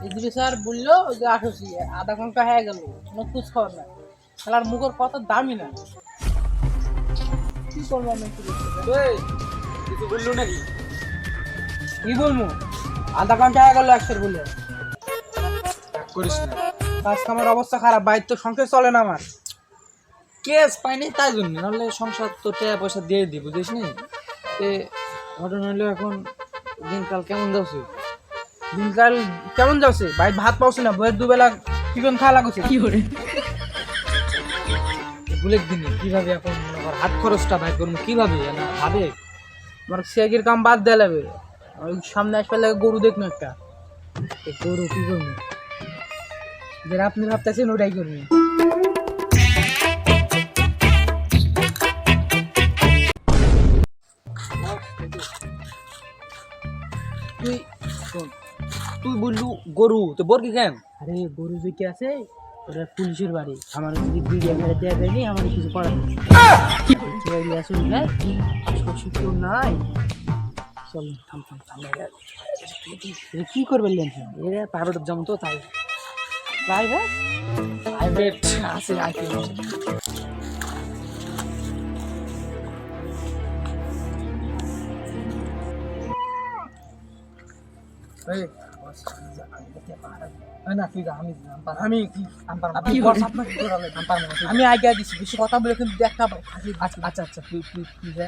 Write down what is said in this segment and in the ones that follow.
ইদ্রি sir বললো যে আসছি, আধা ঘন্টা হয়ে গেল, কোনো খোঁজ খবর নাই। খেলার মুখের কত দামই না। কি করবো আমি একটু বুঝতে পারি না। কিছু বললো নাকি? কি বলবো, আধা ঘন্টা হয়ে গেল একশোর বলে। রাগ করিস না, আজকে আমার অবস্থা খারাপ, বাইর তো সংসার চলে না আমার। কেস পাইনি তাই জন্য, নাহলে সংসার তো টাকা পয়সা দিয়ে দিই, বুঝিস নি? তে ঘটনা হলো এখন দিনকাল কেমন যাচ্ছে? দিনকাল কেমন যাচ্ছে, বাইর ভাত পাওছি না, বইয়ের দুবেলা চিকেন খাওয়া লাগছে। কি করে বুলেট দিনে কিভাবে এখন মনে কর হাত খরচটা ভাই করবো কিভাবে না ভাবে? আমার শেগের কাম বাদ দেওয়া লাগবে। ওই সামনে আসবে লাগে গরু দেখুন একটা। গরু কি করবো? যেটা আপনি ভাবতেছেন ওটাই করবি। তুই শোন, তুই বললু গরু তো বর্গি কেন? আরে গরু যেটি আছে ওটা পুলিশের বাড়ি, আমার যদি ভিডিও মেরে দেওয়া যায়নি, আমার কিছু করার নেই। আসলে আশপাশে কেউ নাই। চল থাম থাম থাম, কি করবেন লেনছেন? এরা প্রাইভেট যেমন তো তাই প্রাইভেট প্রাইভেট আছে আর কি। না তুই যা, আমি আমি কি আমি আগে দিচ্ছি, বেশি কথা বলে কিন্তু দেখা পাই। আচ্ছা আচ্ছা আচ্ছা, তুই তুই তুই যা,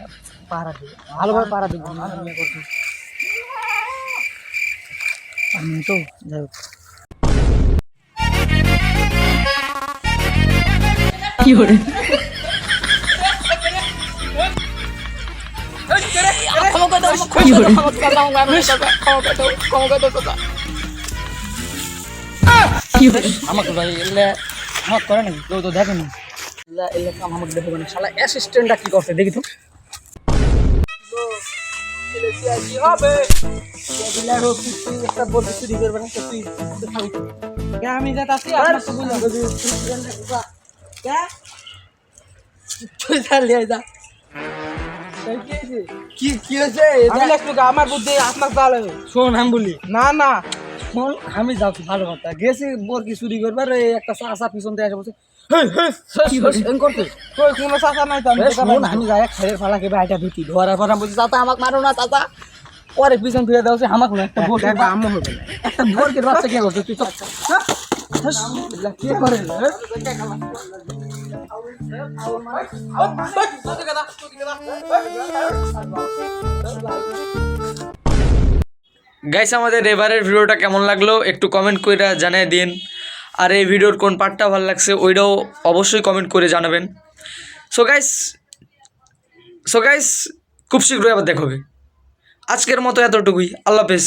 পাহারা দে, ভালোভাবে পাহারা দিবি। আমি করছি আমি তো যাই হোক। কি করে আমাকে ভাই এলে আমাকে করে নাকি কেউ তো দেখেনি। এলে কাম আমাকে দেখবে না, শালা অ্যাসিস্ট্যান্টটা কি করছে দেখি তো। কি হবে একটা বলতে চুরি করবে না, তুই আমি যাচ্ছি আপনার তো বুঝলাম তুই চালিয়ে যা। কি কি হয়েছে? আমি লাগলো আমার বুদ্ধি আপনার চালাবে। শোন আমি বলি, না না শোন আমি যাচ্ছি, ভালো কথা গেছি বর্গি চুরি করবার, এই একটা চাষা পিছন দিয়ে এসে বলছে করতে কই কোনো চাচা নাই তো, আমি আমি যাই খেলের ফালা কেবে আইটা ভিতি ধরার পর আমি বলছি চাচা আমাকে মারো না চাচা। পরে পিছন ধুয়ে দেওয়া আমাকে একটা ভোট আম্মু হবে না। একটা ভোরকের বাচ্চা কে করছে তুই? কি করে গাইস, আমাদের এবারের ভিডিওটা কেমন লাগলো একটু কমেন্ট করে জানিয়ে দিন। আর এই ভিডিওর কোন পার্টটা ভালো লাগছে ওইটাও অবশ্যই কমেন্ট করে জানাবেন। সো গাইস খুব শীঘ্রই আবার দেখা হবে। আজকের মতো এতটুকুই, আল্লাহ হাফেজ।